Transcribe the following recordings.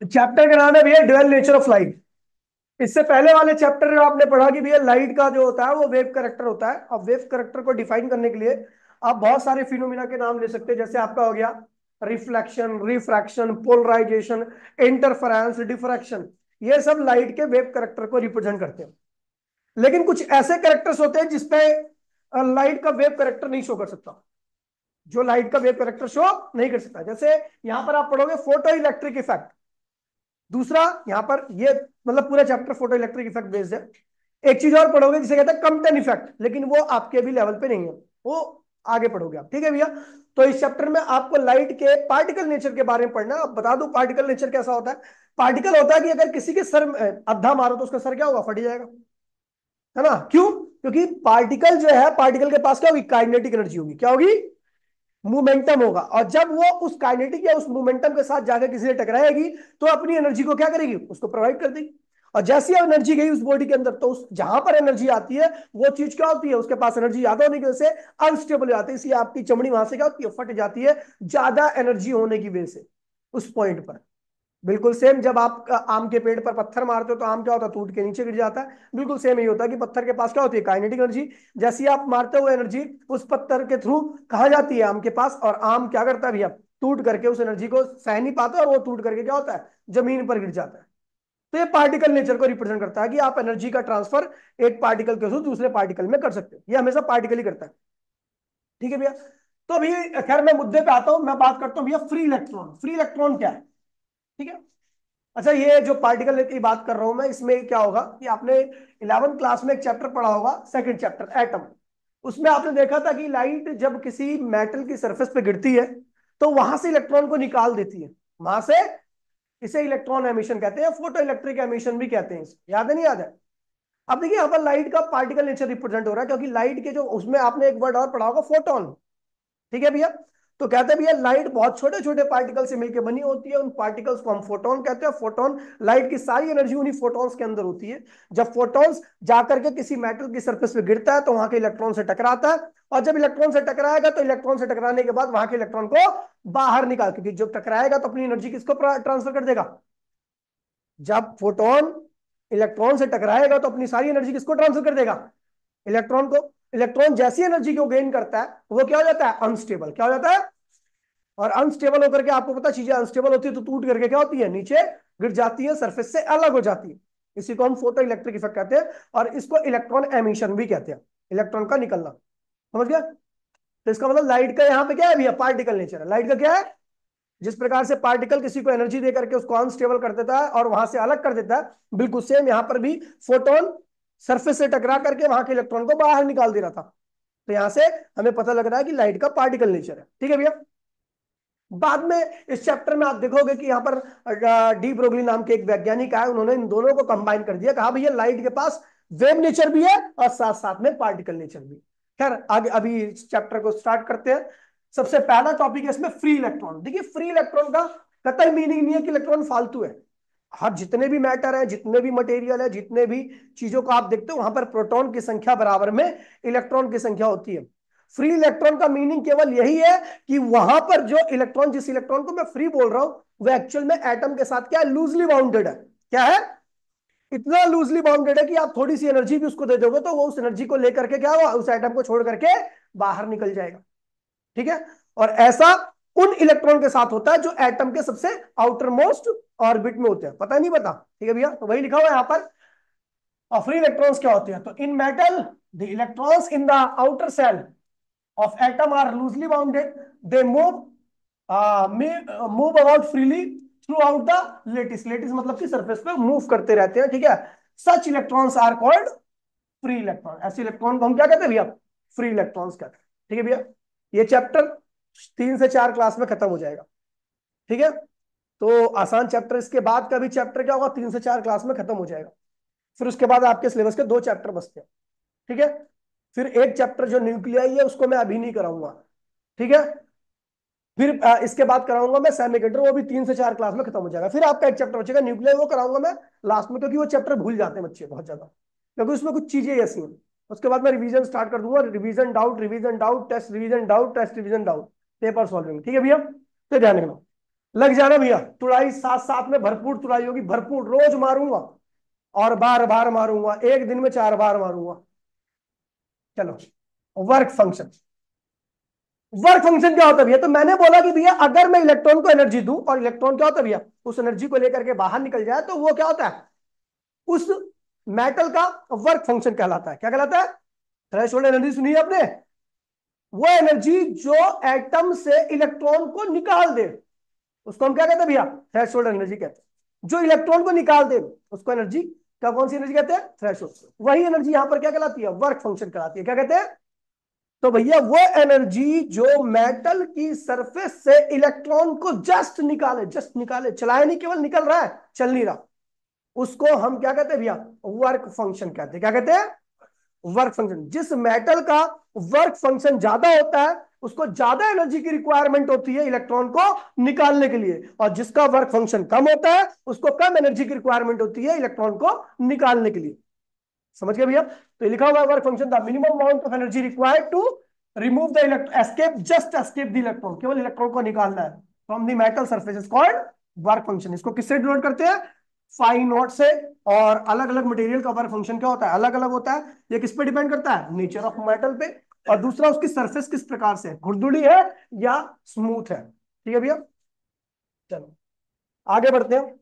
Chapter का नाम है भैया ड्यूअल नेचर ऑफ लाइट। इससे पहले वाले चैप्टर में आपने पढ़ा कि भैया लाइट का जो होता है वो वेव करेक्टर होता है। अब वेव करेक्टर को डिफाइन करने के लिए आप बहुत सारे फिनोमिना के नाम ले सकते हैं। जैसे आपका हो गया reflection, refraction, polarisation, interference, diffraction. ये सब लाइट के वेव करेक्टर को रिप्रेजेंट करते हैं। लेकिन कुछ ऐसे करेक्टर्स होते हैं जिसपे लाइट का वेव करेक्टर नहीं शो कर सकता, जो लाइट का वेव करेक्टर शो नहीं कर सकता। जैसे यहां पर आप पढ़ोगे फोटो इलेक्ट्रिक इफेक्ट। दूसरा यहां पर ये मतलब पूरा chapter photo electric effect based है। एक चीज और पढ़ोगे जिसे कहते हैं कम्पटन इफेक्ट, लेकिन वो आपके भी लेवल पे नहीं है, वो आगे पढ़ोगे आप। ठीक है भैया। तो इस चैप्टर में आपको लाइट के पार्टिकल नेचर के बारे में पढ़ना। अब बता दूं पार्टिकल नेचर कैसा होता है। पार्टिकल होता है कि अगर किसी के सर में अद्धा मारो तो उसका सर क्या होगा, फट जाएगा, है ना। क्यों? क्योंकि पार्टिकल जो है, पार्टिकल के पास क्या होगी, काइनेटिक एनर्जी होगी। क्या होगी? मोमेंटम होगा। और जब वो उस काइनेटिक या उस मोमेंटम के साथ जाकर किसी से टकराएगी तो अपनी एनर्जी को क्या करेगी, उसको प्रोवाइड कर देगी। और जैसी एनर्जी गई उस बॉडी के अंदर तो उस जहां पर एनर्जी आती है वो चीज क्या होती है, उसके पास एनर्जी ज्यादा होने की वजह से अनस्टेबल हो जाती है। इसलिए आपकी चमड़ी वहां से क्या होती है, फट जाती है, ज्यादा एनर्जी होने की वजह से उस पॉइंट पर। बिल्कुल सेम जब आप आम के पेड़ पर पत्थर मारते हो तो आम क्या होता है, टूट के नीचे गिर जाता है। बिल्कुल सेम यही होता है कि पत्थर के पास क्या होती है, काइनेटिक एनर्जी। जैसी आप मारते हुए एनर्जी उस पत्थर के थ्रू कहा जाती है आम के पास, और आम क्या करता है भैया, टूट करके उस एनर्जी को सह नहीं पाता और वो टूट करके क्या होता है, जमीन पर गिर जाता है। तो ये पार्टिकल नेचर को रिप्रेजेंट करता है कि आप एनर्जी का ट्रांसफर एक पार्टिकल के थ्रू दूसरे पार्टिकल में कर सकते हो। ये हमेशा पार्टिकल ही करता है। ठीक है भैया। तो अभी खैर मैं मुद्दे पे आता हूं, मैं बात करता हूं भैया फ्री इलेक्ट्रॉन। फ्री इलेक्ट्रॉन क्या है? ठीक है। अच्छा, ये जो पार्टिकल की बात कर रहा हूं मैं, इसमें क्या होगा कि आपने 11th क्लास में एक चैप्टर पढ़ा होगा, सेकंड चैप्टर एटम। उसमें आपने देखा था कि लाइट जब किसी मेटल की सरफेस पे गिरती है तो वहां से इलेक्ट्रॉन को निकाल देती है, वहां से। इसे इलेक्ट्रॉन एमिशन कहते हैं, फोटो इलेक्ट्रिक एमिशन भी कहते हैं इसे। याद है नहीं याद है? अब देखिए यहाँ पर लाइट का पार्टिकल नेचर रिप्रेजेंट हो रहा है, क्योंकि लाइट के जो उसमें आपने एक वर्ड और पढ़ा होगा, फोटोन। ठीक है भैया। तो कहते हैं भैया लाइट बहुत छोटे छोटे पार्टिकल से मिलकर बनी होती है, उन पार्टिकल्स को हम फोटोन कहते हैं। फोटोन, लाइट की सारी एनर्जी उन्हीं फोटॉन्स के अंदर होती है। जब फोटॉन्स जाकर के किसी मेटल की सरफेस पे गिरता है तो वहां के इलेक्ट्रॉन से टकराता है, और जब इलेक्ट्रॉन से टकराएगा तो इलेक्ट्रॉन से टकराने के बाद वहां के इलेक्ट्रॉन को बाहर निकाल, क्योंकि जब टकराएगा तो अपनी एनर्जी किसको ट्रांसफर कर देगा, जब फोटोन इलेक्ट्रॉन से टकराएगा तो अपनी सारी एनर्जी किसको ट्रांसफर कर देगा, इलेक्ट्रॉन को। इलेक्ट्रॉन जैसी एनर्जी को गेन करता है वो क्या हो जाता है, अनस्टेबल। क्या हो जाता है? और अनस्टेबल होकर के, आपको पता चीजें अनस्टेबल होती है तो टूट करके क्या होती है, नीचे गिर जाती है, सरफेस से अलग हो जाती है। इसी को हम फोटो इलेक्ट्रिक इफेक्ट कहते हैं, और इसको इलेक्ट्रॉन एमिशन भी कहते हैं, इलेक्ट्रॉन का निकलना। समझ गया? तो इसका मतलब लाइट का यहाँ पे क्या है भैया, पार्टिकल नेचर है। लाइट का क्या है, जिस प्रकार से पार्टिकल किसी को एनर्जी दे करके उसको अनस्टेबल कर देता है और वहां से अलग कर देता है, बिल्कुल सेम यहाँ पर भी फोटोन सरफेस से टकरा करके वहां के इलेक्ट्रॉन को बाहर निकाल दे रहा था। तो यहां से हमें पता लग रहा है कि लाइट का पार्टिकल नेचर है। ठीक है भैया। बाद में इस चैप्टर में आप देखोगे कि यहाँ पर डी ब्रोगली नाम के एक वैज्ञानिक आए, उन्होंने इन दोनों को कंबाइन कर दिया, कहा भैया लाइट के पास वेव नेचर भी है और साथ साथ में पार्टिकल नेचर भी। खैर आगे अभी इस चैप्टर को स्टार्ट करते हैं। सबसे पहला टॉपिक है इसमें फ्री इलेक्ट्रॉन। देखिए फ्री इलेक्ट्रॉन का कतई मीनिंग नहीं है कि इलेक्ट्रॉन फालतू है। हर जितने भी मैटर है, जितने भी मटेरियल है, जितने भी चीजों को आप देखते हो वहां पर प्रोटॉन की संख्या बराबर में इलेक्ट्रॉन की संख्या होती है। फ्री इलेक्ट्रॉन का मीनिंग केवल यही है कि वहां पर जो इलेक्ट्रॉन, जिस इलेक्ट्रॉन को मैं फ्री बोल रहा हूं, वो एक्चुअल में एटम के साथ क्या है, लूजली बाउंडेड है। क्या है? इतना लूजली बाउंडेड है कि आप थोड़ी सी एनर्जी भी उसको दे दोगे तो वो उस एनर्जी को लेकर के क्या हुआ, उस एटम को छोड़ करके बाहर निकल जाएगा। ठीक है। और ऐसा उन इलेक्ट्रॉन के साथ होता है जो एटम के सबसे आउटर मोस्ट ऑर्बिट में होते हैं। पता नहीं पता? ठीक है भैया। तो वही लिखा हुआ है यहाँ पर। और फ्री इलेक्ट्रॉन्स क्या होते हैं, तो in metal the electrons in the outer shell of atom are loosely bounded. They move about freely throughout the lattice. Lattice मतलब कि सरफेस पे मूव करते रहते हैं। ठीक है। Such electrons are called free electron. ऐसे इलेक्ट्रॉन को हम क्या कहते हैं भैया, फ्री इलेक्ट्रॉन्स कहते हैं। ठीक है भैया। ये चैप्टर 3 से 4 क्लास में खत्म हो जाएगा। ठीक है। तो आसान चैप्टर, इसके बाद का भी चैप्टर क्या होगा, 3 से 4 क्लास में खत्म हो जाएगा। फिर उसके बाद आपके सिलेबस के 2 चैप्टर बचते हैं। ठीक है। फिर एक चैप्टर जो न्यूक्लियाई है उसको मैं अभी नहीं कराऊंगा। ठीक है। फिर इसके बाद कराऊंगा मैं सेमीकंडक्टर, वो भी 3 से 4 क्लास में खत्म हो जाएगा। फिर आपका एक चैप्टर बचेगा न्यूक्लियर, वो कराऊंगा मैं लास्ट में, क्योंकि वो चैप्टर भूल जाते हैं बच्चे बहुत ज्यादा, क्योंकि उसमें कुछ चीजें ऐसी हैं। उसके बाद मैं रिवीजन स्टार्ट कर दूंगा, revision doubt, test revision doubt, test revision doubt, paper solving. ठीक है भैया। तो ध्यान रखना। लग जाना भैया, तुड़ाई साथ साथ में भरपूर तुड़ाई होगी, भरपूर, रोज मारूंगा और बार बार मारूंगा, एक दिन में 4 बार मारूंगा। चलो, वर्क फंक्शन। वर्क फंक्शन क्या होता है भैया? तो मैंने बोला कि भैया अगर मैं इलेक्ट्रॉन को एनर्जी दूं और इलेक्ट्रॉन क्या होता है भैया, उस एनर्जी को लेकर के बाहर निकल जाए, तो वो क्या होता है, उस मेटल का वर्क फंक्शन कहलाता है। क्या कहलाता है? थ्रेशोल्ड एनर्जी सुनी है आपने? वो एनर्जी जो एटम से इलेक्ट्रॉन को निकाल दे, उसको हम क्या कहते हैं भैया? थ्रेशोल्ड एनर्जी कहते हैं। जो इलेक्ट्रॉन को निकाल दे उसको एनर्जी, क्या, कौन सी एनर्जी कहते हैं? थ्रेशोल्ड। वही एनर्जी यहां पर क्या कहलाती है? वर्क फंक्शन कहलाती है। क्या कहते हैं? तो भैया वो एनर्जी जो मेटल की सरफेस से इलेक्ट्रॉन को जस्ट निकाले, जस्ट निकाले, चलाए नहीं, केवल निकल रहा है, चल नहीं रहा, उसको हम क्या कहते हैं भैया? वर्क फंक्शन कहते हैं। क्या कहते हैं? Work function. जिस मेटल का वर्क फंक्शन ज्यादा होता है उसको ज्यादा एनर्जी की रिक्वायरमेंट होती है इलेक्ट्रॉन को निकालने के लिए, और जिसका वर्क फंक्शन कम होता है उसको कम एनर्जी की रिक्वायरमेंट होती है इलेक्ट्रॉन को निकालने के लिए। समझ गए भैया? तो लिखा हुआ है work function, the minimum amount of energy required to remove the electron, escape, just escape the electron, केवल इलेक्ट्रॉन को निकालना है from the metal surface, is called work function. इसको किससे डिनोट करते हैं? फाई नॉट से। और अलग अलग मटेरियल का वर्क फंक्शन क्या होता है? अलग अलग होता है। ये किस पे डिपेंड करता है? नेचर ऑफ मेटल पे, और दूसरा उसकी सरफेस किस प्रकार से, खुरदुरी है या स्मूथ है। ठीक है भैया? चलो आगे बढ़ते हैं।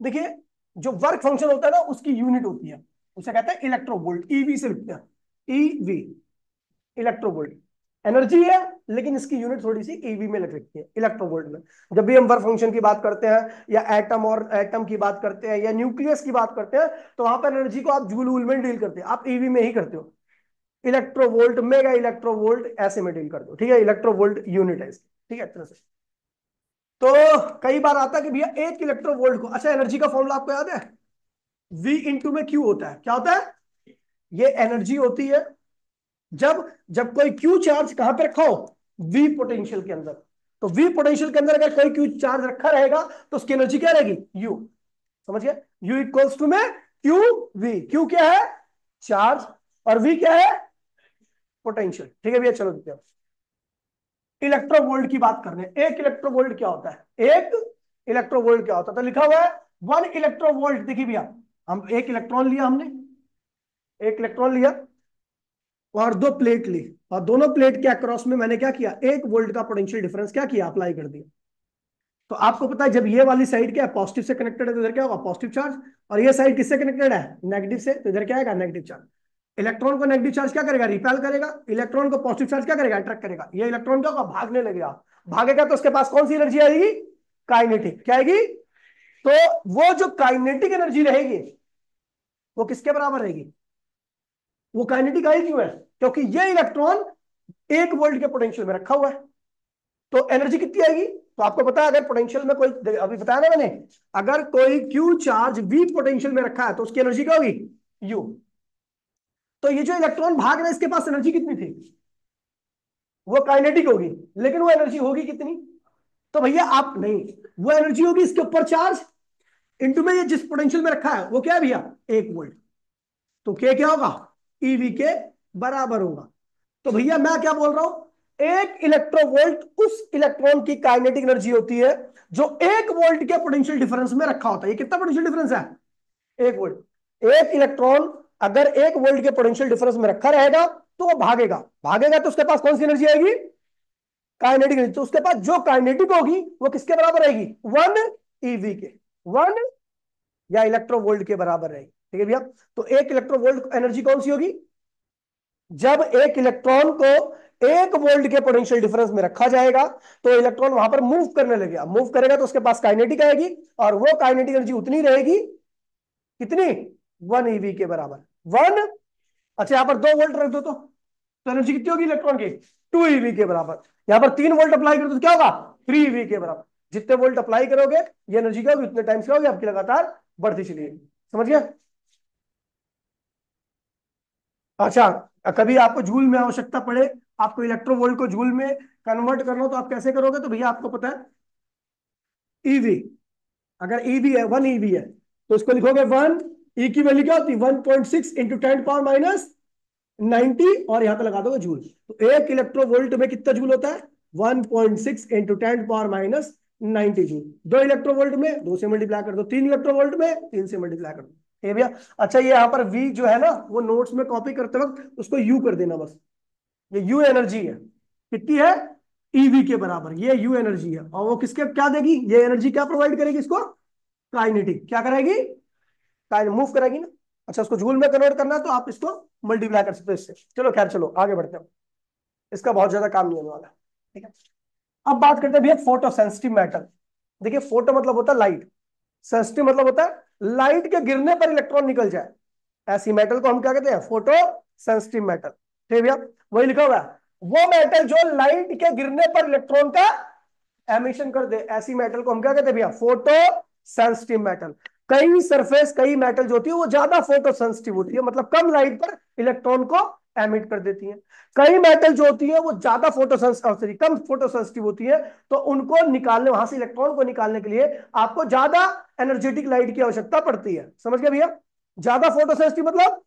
देखिए, जो वर्क फंक्शन होता है ना उसकी यूनिट होती है, उसे कहते हैं इलेक्ट्रोवोल्ट, ईवी से लिखते हैं, ईवी, इलेक्ट्रोवोल्ट। एनर्जी है लेकिन इसकी यूनिट थोड़ी सी ईवी में लग रखी है, इलेक्ट्रोवोल्ट में। जब भी हम वर्क फंक्शन की बात करते हैं या एटम और एटम की बात करते हैं या न्यूक्लियस की बात करते हैं, तो वहां पर एनर्जी को आप जूल वूल में डील करते हैं, आप ईवी में ही करते हो। इलेक्ट्रोवोल्ट, मेगा इलेक्ट्रोवोल्ट ऐसे में डील करते हो। ठीक है? इलेक्ट्रोवोल्ट यूनिट है इसकी। ठीक है, तरह से। तो कई बार आता है कि भैया 1 इलेक्ट्रोवोल्ट को, अच्छा एनर्जी का फॉर्मूला आपको याद है? V इंटू में Q होता है। क्या होता है? ये एनर्जी होती है जब जब कोई क्यू चार्ज कहां पे रखा हो? V पोटेंशियल के अंदर। तो V पोटेंशियल के अंदर अगर कोई क्यू चार्ज रखा रहेगा तो उसकी एनर्जी क्या रहेगी? U। समझ गए? U इक्वल्स टू में क्यू वी। क्यू क्या है? चार्ज, और V क्या है? पोटेंशियल। ठीक है भैया? चलो देखते हैं, इलेक्ट्रोवोल्ट की बात कर रहे हैं। 1 इलेक्ट्रोवोल्ट क्या होता है? 1 इलेक्ट्रोवोल्ट क्या होता है? तो लिखा हुआ है 1 इलेक्ट्रोवोल्ट। देखिए भैया, हम एक इलेक्ट्रॉन लिया, हमने एक इलेक्ट्रॉन लिया और 2 प्लेट ली, और दोनों प्लेट के अक्रॉस में मैंने क्या किया? 1 वोल्ट का पोटेंशियल डिफरेंस क्या किया? अप्लाई कर दिया। तो आपको पता है जब ये वाली साइड क्या है? पॉजिटिव से कनेक्टेड है, तो इधर क्या होगा? Positive charge. और ये साइड किससे कनेक्टेड है? नेगेटिव से, तो इधर क्या आएगा? Negative charge. इलेक्ट्रॉन को नेगेटिव चार्ज क्या करेगा? रिपेल करेगा। इलेक्ट्रॉन को पॉजिटिव चार्ज क्या करेगा? अट्रैक्ट करेगा। ये इलेक्ट्रॉन क्या होगा? भागने लगेगा। भागेगा तो उसके पास कौन सी एनर्जी आएगी? काइनेटिक। क्या आएगी? तो वो जो काइनेटिक एनर्जी रहेगी वो किसके बराबर रहेगी? वो काइनेटिक आई क्यों है? क्योंकि ये इलेक्ट्रॉन 1 वोल्ट के पोटेंशियल में रखा हुआ है। तो एनर्जी कितनी आएगी? तो आपको पता है, अगर पोटेंशियल में कोई, अभी बताया ना मैंने, अगर कोई क्यू चार्ज वी पोटेंशियल में रखा है तो उसकी एनर्जी क्या होगी? यू। तो ये जो इलेक्ट्रॉन भाग रहा है इसके पास एनर्जी कितनी थी? वो काइनेटिक होगी, लेकिन वो एनर्जी होगी कितनी? तो भैया आप नहीं, वो एनर्जी होगी इसके ऊपर चार्ज इंटू में ये जिस पोटेंशियल में रखा है वो क्या है भैया? 1 वोल्ट। तो क्या होगा? ईवी के बराबर होगा। तो भैया मैं क्या बोल रहा हूं, 1 इलेक्ट्रोवोल्ट उस इलेक्ट्रॉन की काइनेटिक एनर्जी होती है जो 1 वोल्ट के पोटेंशियल डिफरेंस में रखा होता है। ये कितना पोटेंशियल डिफरेंस है? 1 वोल्ट। एक इलेक्ट्रॉन अगर 1 वोल्ट के पोटेंशियल डिफरेंस में रखा रहेगा तो वो भागेगा, भागेगा तो उसके पास कौन सी एनर्जी आएगी? Kinetic energy. तो उसके पास जो काइनेटिक होगी वो किसके बराबर रहेगी? 1 ईवी के, 1 या इलेक्ट्रोवोल्ट के बराबर रहेगी। ठीक है भैया? तो 1 इलेक्ट्रोवोल्ट एनर्जी कौन सी होगी? जब एक इलेक्ट्रॉन को 1 वोल्ट के पोटेंशियल डिफरेंस में रखा जाएगा तो इलेक्ट्रॉन वहां पर मूव करने लगेगा, मूव करेगा तो उसके पास काइनेटिक आएगी, और वो काइनेटिक एनर्जी उतनी रहेगी कितनी? 1 ईवी के बराबर। 1, अच्छा यहां पर 2 वोल्ट रख दो तो एनर्जी कितनी होगी इलेक्ट्रॉन की? 2 ईवी के बराबर। यहां पर 3 वोल्ट अप्लाई कर दो तो क्या होगा? 3 ईवी के बराबर। जितने वोल्ट अप्लाई करोगे ये एनर्जी क्या होगी? उतने टाइम्स क्या होगी आपकी? लगातार बढ़ती चलिए। समझ गया? अच्छा, कभी आपको जूल में आवश्यकता पड़े, आपको इलेक्ट्रोवोल्ट को जूल में कन्वर्ट करना हो तो आप कैसे करोगे? तो भैया आपको पता है ईवी, अगर ईवी है, 1 ईवी है, तो इसको लिखोगे 1, ई की वैल्यू क्या होती है? 1.6 इंटू 10 पावर माइनस 90, और यहां पे लगा दोगे जूल। तो 1 इलेक्ट्रोवोल्ट में कितना जूल होता है? 1.6 into 10 power minus 90 joule. 2 electronvolt में 2 से मल्टीप्लाई कर दो, 3 इलेक्ट्रोवोल्ट में 3 से मल्टीप्लाई कर दो। ठीक है भैया। अच्छा ये यहाँ पर वी जो है ना, वो नोट्स में कॉपी करते वक्त उसको यू कर देना बस। ये यू एनर्जी है, कितनी है, ईवी के बराबर ये यू एनर्जी है। और वो किसके क्या देगी, ये एनर्जी क्या प्रोवाइड करेगी इसको, काइनेटिक क्या कराएगी, मूव कराएगी ना। अच्छा उसको जूल में कन्वर्ट करना है तो आप इसको मल्टीप्लाई कर सकते हो इससे। चलो खैर चलो आगे बढ़ते हैं, इसका बहुत ज्यादा काम नहीं होने वाला। ठीक है, अब बात करते हैं भैया फोटो सेंसिटिव मेटल। देखिए फोटो मतलब होता है लाइट, सेंसिटिव मतलब होता है लाइट के गिरने पर इलेक्ट्रॉन निकल जाए, ऐसी मेटल को हम क्या कहते हैं, फोटो सेंसिटिव मेटल। ठीक है भैया, वही लिखा हुआ है, वो मेटल जो लाइट के गिरने पर इलेक्ट्रॉन का एमिशन कर दे, ऐसी मेटल को हम क्या कहते हैं भैया, फोटो सेंसिटिव मेटल। कई सरफेस कई मेटल जो होती है वो ज्यादा फोटो सेंसिटिव होती है, मतलब कम लाइट पर इलेक्ट्रॉन को एमिट कर देती है। कई मेटल जो होती है वो ज्यादा फोटो सेंसिटिव कम फोटो सेंसिटिव होती है, तो उनको निकालने, वहां से इलेक्ट्रॉन को निकालने के लिए आपको ज्यादा एनर्जेटिक लाइट की आवश्यकता पड़ती है। समझ गए भैया, ज्यादा फोटो सेंसिटिव मतलब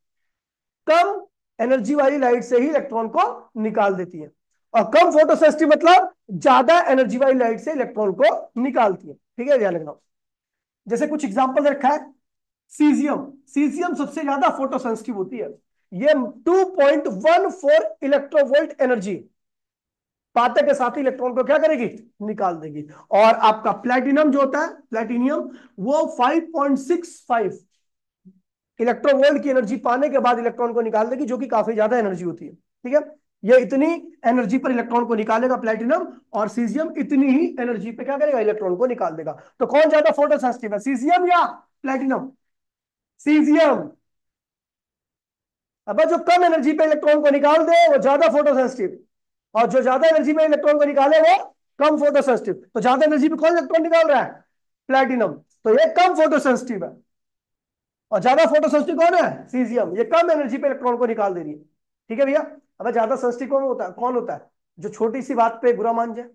कम एनर्जी वाली लाइट से ही इलेक्ट्रॉन को निकाल देती है, और कम फोटो सेंसिटिव मतलब ज्यादा एनर्जी वाली लाइट से इलेक्ट्रॉन को निकालती है। ठीक है ध्यान रखना। जैसे कुछ एग्जांपल रखा है, सीजियम, सीजियम सबसे ज्यादा फोटो सेंसिटिव होती है, ये 2.14 इलेक्ट्रोवोल्ट एनर्जी पाते के साथ ही इलेक्ट्रॉन को क्या करेगी, निकाल देगी। और आपका प्लेटिनम जो होता है, प्लेटिनियम, वो 5.65 इलेक्ट्रोवोल्ट की एनर्जी पाने के बाद इलेक्ट्रॉन को निकाल देगी, जो कि काफी ज्यादा एनर्जी होती है। ठीक है, ये इतनी एनर्जी पर इलेक्ट्रॉन को निकालेगा प्लेटिनम, और सीजियम इतनी ही एनर्जी पे क्या करेगा, इलेक्ट्रॉन को निकाल देगा। तो कौन ज्यादा फोटो सेंसिटिव है, सीजियम या प्लेटिनम, सीजियम। अब जो कम एनर्जी पे इलेक्ट्रॉन को निकाल दे वो ज्यादा फोटो सेंसिटिव, और जो ज्यादा एनर्जी पे इलेक्ट्रॉन को निकाले वो कम फोटो सेंसिटिव। तो ज्यादा एनर्जी पे कौन इलेक्ट्रॉन निकाल रहा है, प्लेटिनम, तो ये कम फोटो सेंसिटिव है। और ज्यादा फोटो सेंसिटिव कौन है, सीजियम, ये कम एनर्जी पे इलेक्ट्रॉन को निकाल दे रही है। ठीक है भैया। अब ज्यादा सेंसिटिव कौन होता है, जो छोटी सी बात पे बुरा मान जाए।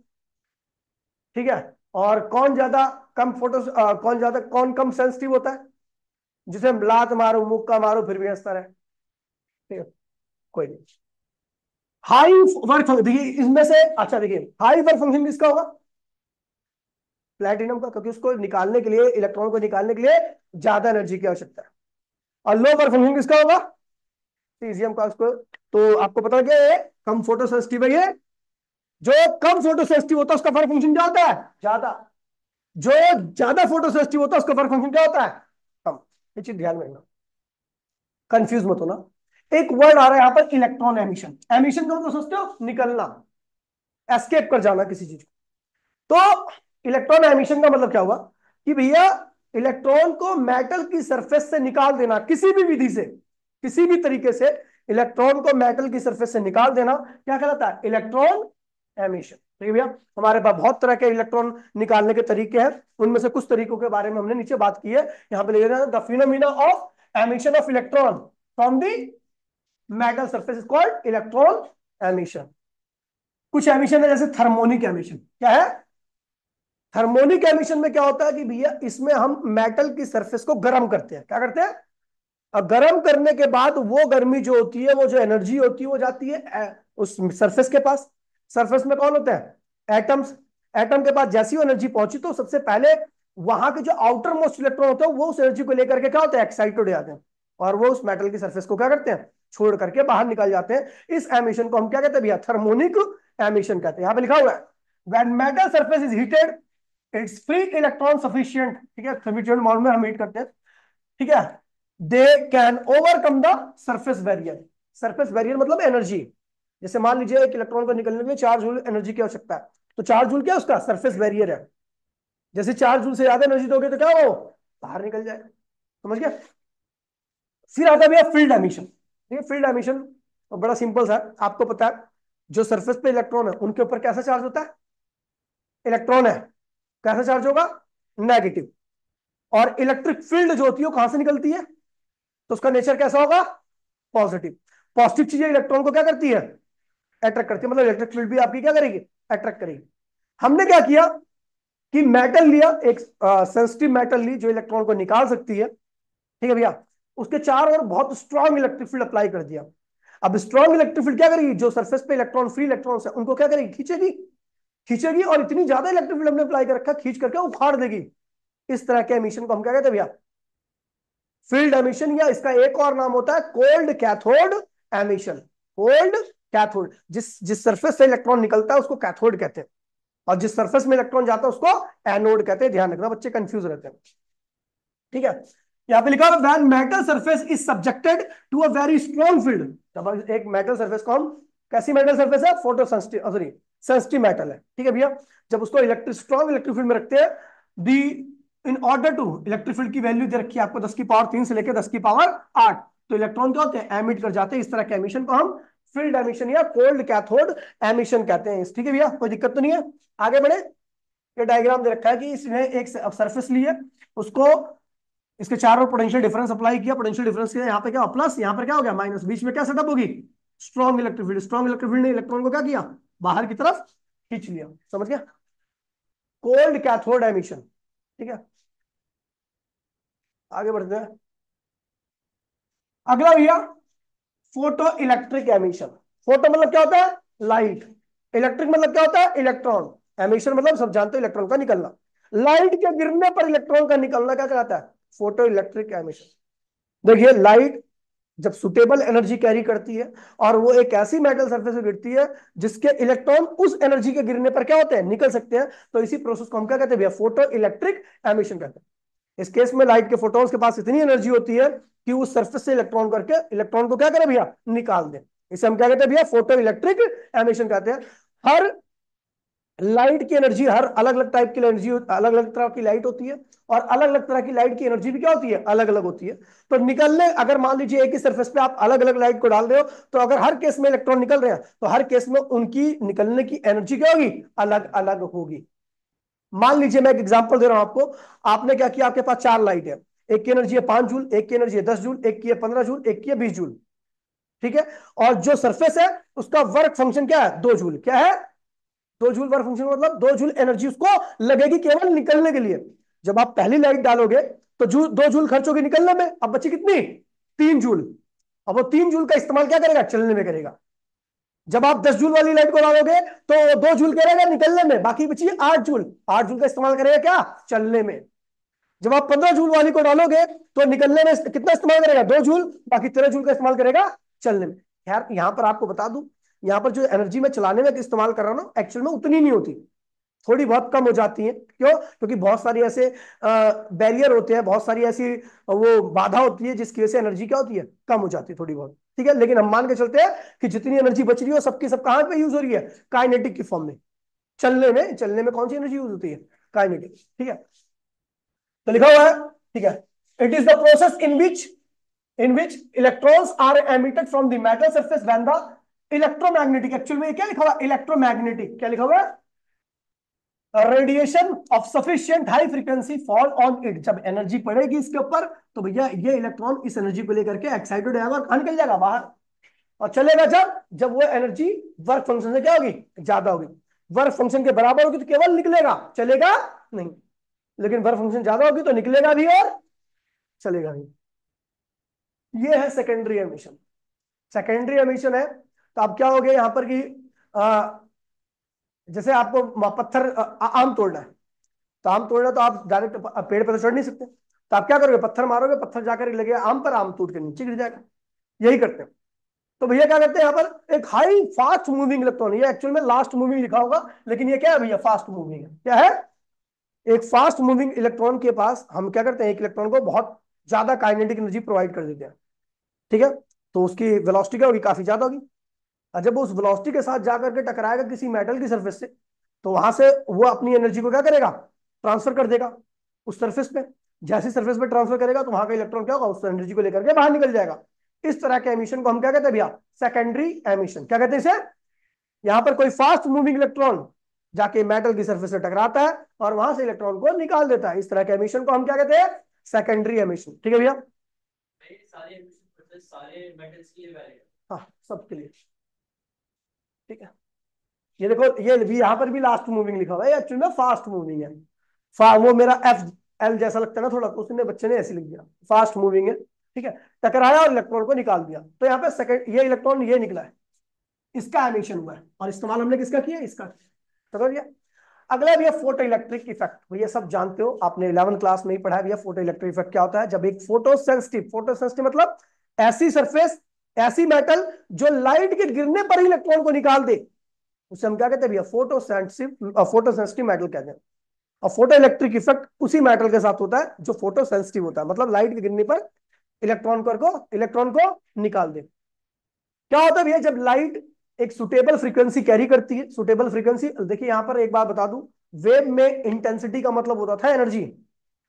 ठीक है, और कौन ज्यादा कम फोटो कौन कम सेंसिटिव होता है, जिसे लात मारो मुक्का मारो फिर भी हंसता रहे। ठीक है, कोई नहीं। हाई वर्क फंक्शन देखिए इसमें से, अच्छा देखिए हाई वर्क फंक्शन किसका होगा, प्लेटिनम का, क्योंकि उसको निकालने के लिए, इलेक्ट्रॉन को निकालने के लिए ज्यादा एनर्जी की आवश्यकता है। और लो वर्क फंक्शन किसका होगा, सीजियम का। उसको तो आपको पता है कि कम फोटो सेंसिटिव है ये, जो कम फोटो सेंसिटिव होता है उसका वर्क फंक्शन क्या होता है, ज्यादा। जो ज्यादा फोटो सेंसिटिव होता है उसका वर्क फंक्शन क्या होता है, कम। ये चीज ध्यान में रखना, कंफ्यूज मत होना। एक वर्ड आ रहा है यहां पर, इलेक्ट्रॉन एमिशन। एमिशन का मतलब सोचते हो निकलना, एस्केप कर जाना किसी चीज को। तो इलेक्ट्रॉन एमिशन का मतलब क्या हुआ, कि भैया इलेक्ट्रॉन को मेटल की सरफेस से निकाल देना, किसी भी विधि से, किसी भी तरीके से इलेक्ट्रॉन को मेटल की सरफेस से निकाल देना, क्या कहलाता है, इलेक्ट्रॉन एमिशन। ठीक है भैया, हमारे पास बहुत तरह के इलेक्ट्रॉन निकालने के तरीके हैं, उनमें से कुछ तरीकों के बारे में हमने नीचे बात की है। यहां पे ले लेना, the phenomena of emission of electron from the metal surface is called electron emission. कुछ एमिशन है जैसे थर्मोनिक एमिशन, क्या है, थर्मोनिक एमिशन में क्या होता है कि भैया इसमें हम मेटल की सरफेस को गर्म करते हैं, क्या करते हैं, और गर्म करने के बाद वो गर्मी जो होती है, वो जो एनर्जी होती है वो जाती है उस सरफेस के पास। सरफेस में कौन होता है, एटम्स। एटम के पास जैसी वो एनर्जी पहुंची तो सबसे पहले वहां के जो आउटर मोस्ट इलेक्ट्रॉन होते हैं वो उस एनर्जी को लेकर के क्या होते हैं, एक्साइटेड हो जाते हैं, और वो उस मेटल की सरफेस को क्या करते हैं, छोड़ करके बाहर निकल जाते हैं। इस एमिशन को हम क्या कहते हैं भैया, थर्मोनिक एमिशन कहते हैं। यहां पे लिखा हुआ है, when metal surface is heated it's free electron sufficient, ठीक है, सफिशिएंट अमाउंट में हम हीट करते हैं। ठीक है, they can overcome the surface barrier. Surface barrier मतलब एनर्जी। जैसे मान लीजिए एक इलेक्ट्रॉन को निकलने के लिए 4 जूल एनर्जी की आवश्यकता है, तो 4 जूल क्या है उसका सरफेस बैरियर है। जैसे 4 जूल से ज्यादा एनर्जी दोगे तो क्या हो, बाहर निकल जाएगा। समझ गया। फिर आता है भैया फील्ड एमिशन। ठीक है, फील्ड एमिशन बड़ा सिंपल सा है, आपको पता है जो सरफेस पे इलेक्ट्रॉन है उनके ऊपर कैसा चार्ज होता है, इलेक्ट्रॉन है, कैसा चार्ज होगा, नेगेटिव। और इलेक्ट्रिक फील्ड जो होती है वो कहां से निकलती है, तो उसका नेचर कैसा होगा, पॉजिटिव। पॉजिटिव चीजें इलेक्ट्रॉन को क्या करती है, अट्रैक्ट करती है, मतलब इलेक्ट्रिक फील्ड भी आपकी क्या करेगी, अट्रैक्ट करेगी। हमने क्या किया कि मेटल लिया, एक सेंसिटिव मेटल ली जो इलेक्ट्रॉन को निकाल सकती है। ठीक है भैया, उसके चारों ओर बहुत स्ट्रांग इलेक्ट्रिक फील्ड अप्लाई कर दिया। अब स्ट्रांग इलेक्ट्रिक फील्ड क्या करेगी, जो सरफेस पे इलेक्ट्रॉन फ्री इलेक्ट्रॉन है उनको क्या करेगी, खींचेगी। खींचेगी और इतनी ज्यादा इलेक्ट्रिक फील्ड हमने अप्लाई कर रखा, खींच करके उखाड़ देगी। इस तरह के एमिशन को हम क्या कहते हैं भैया? फील्ड एमिशन, या इसका एक और नाम होता है cold cathode emission. Cold cathode, जिस जिस सरफेस से इलेक्ट्रॉन निकलता है उसको कैथोड कहते हैं, और जिस सरफेस में इलेक्ट्रॉन जाता है उसको एनोड कहते हैं। ध्यान रखना, बच्चे कंफ्यूज रहते हैं। ठीक है, यहां पे लिखा है when metal surface is subjected to a very strong field. जब एक मेटल सरफेस को हम, कैसी मेटल सरफेस है? Photo sensitive, sorry sensitive metal है, ठीक है भैया। जब उसको इलेक्ट्रिक स्ट्रॉन्ग इलेक्ट्रिक फील्ड में रखते हैं, the in order to, electric field की वैल्यू दे रखी है आपको 10 की पावर 3 से लेकर 10 की पावर 8, तो इलेक्ट्रॉन क्या होते हैं? एमिट कर जाते हैं। इस तरह के एमिशन को हम फील्ड एमिशन या कोल्ड कैथोड एमिशन कहते हैं। ठीक है भैया, कोई दिक्कत तो नहीं है? आगे बढ़े। ये डायग्राम दे रखा है कि इसने एक सरफेस ली है, उसको इसके चारों पोटेंशियल डिफरेंस अप्लाई किया, पोटेंशियल डिफरेंस किया, यहाँ पे क्या प्लस, यहाँ पर क्या हो गया माइनस, बीच में क्या सेटअप होगी? Strong electric field. Strong electric field ने इलेक्ट्रॉन को क्या किया? बाहर की तरफ खींच लिया। समझ गया? Cold cathode emission. ठीक है, आगे बढ़ते हैं। अगला भैया फोटो इलेक्ट्रिक एमिशन। फोटो मतलब क्या होता है? लाइट। इलेक्ट्रिक मतलब क्या होता है? इलेक्ट्रॉन। एमिशन मतलब सब जानते हो इलेक्ट्रॉन का निकलना। लाइट के गिरने पर इलेक्ट्रॉन का निकलना क्या कहलाता है? Photo electric emission. देखिए, लाइट जब सुटेबल एनर्जी कैरी करती है और वो एक ऐसी मेटल सरफेस पे गिरती है जिसके इलेक्ट्रॉन उस एनर्जी के गिरने पर क्या होते हैं? निकल सकते हैं, तो इसी प्रोसेस को हम क्या कहते हैं भैया? फोटो इलेक्ट्रिक एमिशन कहते हैं। इस केस में लाइट के फोटॉन्स के पास इतनी एनर्जी होती है कि उस सरफेस से इलेक्ट्रॉन करके इलेक्ट्रॉन को क्या करें भैया? निकाल दें। इसे हम क्या कहते हैं भैया? फोटो इलेक्ट्रिक एमिशन कहते हैं। हर लाइट की एनर्जी, हर अलग अलग टाइप की एनर्जी, अलग अलग तरह की लाइट होती है, और अलग अलग तरह की लाइट की एनर्जी भी क्या होती है? अलग अलग होती है। तो निकलने, अगर मान लीजिए एक ही सरफेस पे आप अलग अलग लाइट को डाल रहे हो, तो अगर हर केस में इलेक्ट्रॉन निकल रहे हैं, तो हर केस में उनकी निकलने की एनर्जी क्या होगी? अलग अलग होगी। मान लीजिए मैं एक एग्जांपल दे रहा हूं आपको। आपने क्या किया? आपके पास चार लाइट है, एक की एनर्जी है 5 जूल, एक की एनर्जी है 10 जूल, एक की है 15 जूल, एक की है 20 जूल। ठीक है, और जो सरफेस है उसका वर्क फंक्शन क्या है? 2 जूल। क्या है? 2 जूल वर्क फंक्शन, मतलब 2 जूल एनर्जी उसको लगेगी केवल निकलने के लिए। जब आप पहली लाइट डालोगे तो 2 जूल खर्च होगी निकलने में, अब बची कितनी? 3 जूल। अब वो 3 जूल का इस्तेमाल क्या करेगा? चलने में करेगा। जब आप 10 जूल वाली लाइट को डालोगे तो 2 जूल करेगा निकलने में, बाकी बची 8 जूल। 8 जूल का इस्तेमाल करेगा क्या? चलने में। जब आप 15 जूल वाली को डालोगे तो निकलने में कितना इस्तेमाल करेगा? 2 जूल, बाकी 13 जूल का इस्तेमाल करेगा चलने में। यार यहां पर आपको बता दूं, यहां पर जो एनर्जी मैं चलाने में इस्तेमाल कर रहा हूं ना, एक्चुअल में उतनी नहीं होती, थोड़ी बहुत कम हो जाती है। क्यों? क्योंकि बहुत सारी ऐसे बैरियर होते हैं, बहुत सारी ऐसी वो बाधा होती है जिसकी वजह से एनर्जी क्या होती है? कम हो जाती है थोड़ी बहुत। ठीक है, लेकिन हम मान के चलते हैं कि जितनी एनर्जी बच रही है सबकी सब कहां पे यूज हो रही है? काइनेटिक की फॉर्म में। चलने में कौन सी एनर्जी यूज होती है? काइनेटिक। ठीक है, तो लिखा हुआ है। ठीक है, it is the process in which electrons are emitted from the metal surface when the electromagnetic, actual में क्या लिखा हुआ? इलेक्ट्रोमैग्नेटिक। क्या लिखा हुआ है? Radiation of sufficient high frequency fall on it. जब एनर्जी पड़ेगी इसके ऊपर, तो भैया ये इलेक्ट्रॉन इस एनर्जी को लेकर के एक्साइटेड हो जाएगा और निकल जाएगा बाहर, और चलेगा जब वो एनर्जी वर्क फंक्शन से क्या होगी? ज्यादा होगी। वर्क फंक्शन के बराबर होगी तो केवल निकलेगा, चलेगा नहीं। लेकिन वर्क फंक्शन ज्यादा होगी तो निकलेगा भी और चलेगा भी। ये है सेकेंडरी एमिशन। सेकेंडरी एमिशन है तो अब क्या हो गया यहां पर कि जैसे आपको पत्थर आम तोड़ना है, तो आम तोड़ना तो आप डायरेक्ट पेड़ पर तो चढ़ नहीं सकते, तो आप क्या करोगे? पत्थर मारोगे, पत्थर जाकर लगे आम पर, आम टूट के नीचे गिर जाएगा। यही करते हैं। तो भैया क्या करते हैं यहाँ पर? एक हाई फास्ट मूविंग इलेक्ट्रॉन, ये एक्चुअल में लास्ट मूविंग लिखा होगा, लेकिन ये क्या है भैया? फास्ट मूविंग है। क्या है? एक फास्ट मूविंग इलेक्ट्रॉन के पास हम क्या करते हैं? एक इलेक्ट्रॉन को बहुत ज्यादा काइनेटिक एनर्जी प्रोवाइड कर देते हैं। ठीक है, तो उसकी वेलोसिटी क्या होगी? काफी ज्यादा होगी। और जब वो उस वेलोसिटी के साथ जाकर के टकराएगा किसी मेटल की सरफेस से, तो वहां से वो अपनी एनर्जी को क्या करेगा? ट्रांसफर कर देगा उस सरफेस पे। जैसे सरफेस पे ट्रांसफर करेगा तो वहां का इलेक्ट्रॉन क्या होगा? उस एनर्जी को लेकर के बाहर निकल जाएगा। इस तरह के एमिशन को हम क्या कहते हैं भैया? Secondary emission. क्या कहते हैं इसे? यहां पर कोई फास्ट मूविंग इलेक्ट्रॉन जाके मेटल की सरफेस से टकराता है और वहां से इलेक्ट्रॉन को निकाल देता है। इस तरह के एमिशन को हम क्या कहते हैं? Secondary emission. ठीक है भैया? सारे मेटल्स के लिए वैलिड है। हाँ, सबके लिए। ठीक है, ये देखो, ये भी यहाँ पर भी लास्ट मूविंग लिखा हुआ है, एक्चुअली में फास्ट मूविंग है। वो मेरा एफ एल जैसा लगता है ना थोड़ा, तो उसने बच्चे ने ऐसे लिख दिया, फास्ट मूविंग है। ठीक है, टकराया और इलेक्ट्रॉन को निकाल दिया, तो यहाँ पे सेकंड ये इलेक्ट्रॉन ये निकला है, इसका एमिशन हुआ है, और इस्तेमाल हमने किसका किया? इसका। समझ गया? अगला भैया फोटो इलेक्ट्रिक इफेक्ट, भैया सब जानते हो, आपने 11th क्लास में ही पढ़ा है भैया। फोटो इलेक्ट्रिक इफेक्ट क्या होता है? जब एक फोटो सेंसिटिव मतलब ऐसी सरफेस, ऐसी मेटल जो लाइट के गिरने पर ही इलेक्ट्रॉन को निकाल दे, उसे हम क्या कहते हैं भैया? फोटो सेंसिटिव मेटल कहते हैं। और फोटो इलेक्ट्रिक इफेक्ट उसी मेटल के साथ होता है जो फोटो सेंसिटिव होता है, मतलब लाइट के गिरने पर इलेक्ट्रॉन को निकाल दे। क्या होता है भैया? जब लाइट एक सुटेबल फ्रीक्वेंसी कैरी करती है, सुटेबल फ्रीक्वेंसी, देखिए यहां पर एक बात बता दूं, वेव में इंटेंसिटी का मतलब होता था एनर्जी,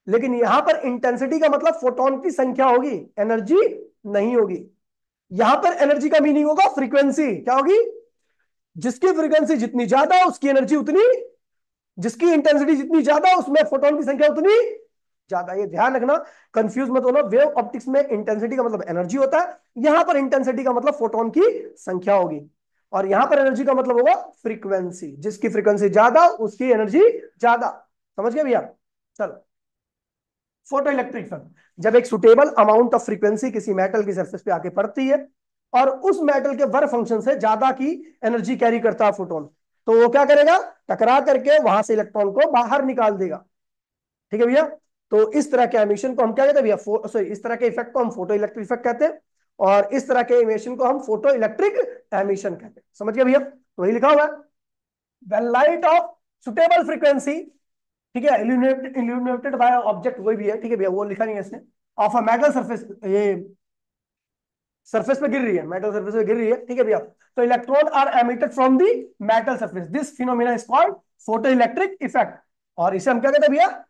लेकिन यहां पर इंटेंसिटी का मतलब फोटोन की संख्या होगी, एनर्जी नहीं होगी। यहां पर एनर्जी का मीनिंग होगा फ्रीक्वेंसी, क्या होगी? जिसकी फ्रीक्वेंसी जितनी ज्यादा उसकी एनर्जी उतनी, जिसकी इंटेंसिटी जितनी ज्यादा उसमें फोटोन की संख्या उतनी ज्यादा। ये ध्यान रखना, कंफ्यूज मत होना। वेव ऑप्टिक्स में इंटेंसिटी का मतलब एनर्जी होता है, यहां पर इंटेंसिटी का मतलब फोटोन की संख्या होगी, और यहां पर एनर्जी का मतलब होगा फ्रीक्वेंसी, जिसकी फ्रीक्वेंसी ज्यादा उसकी एनर्जी ज्यादा। समझ गए भैया? चलो, फोटो इलेक्ट्रिक इफेक्ट, जब एक सुटेबल अमाउंट ऑफ फ्रीक्वेंसी किसी मेटल की सरफेस पे आके पड़ती है और उस मेटल के वर्क फंक्शन से ज्यादा की एनर्जी कैरी करता है फोटोन, तो वो क्या करेगा? टकरा करके वहां से इलेक्ट्रॉन को बाहर निकाल देगा। ठीक है भैया? तो इस तरह के एमिशन को हम क्या कहते हैं भैया? सॉरी, इस तरह के इफेक्ट को हम फोटो इलेक्ट्रिक इफेक्ट कहते हैं, और इस तरह के एमिशन को हम फोटो इलेक्ट्रिक एमिशन कहते हैं। समझ गए भैया? तो वही लिखा हुआ है, when light of suitable frequency, ठीक है, इल्यूमिनेटेड बाय ऑब्जेक्ट, वही भी है, ठीक है भैया, वो लिखा नहीं है इसने, ऑफ अ मेटल सरफेस, ये सरफेस पे गिर रही है, मेटल सरफेस पे गिर रही है, ठीक है भैया, तो electron are emitted from the metal surface, this phenomena is called photo electric effect. और इसे हम क्या कहते हैं भैया?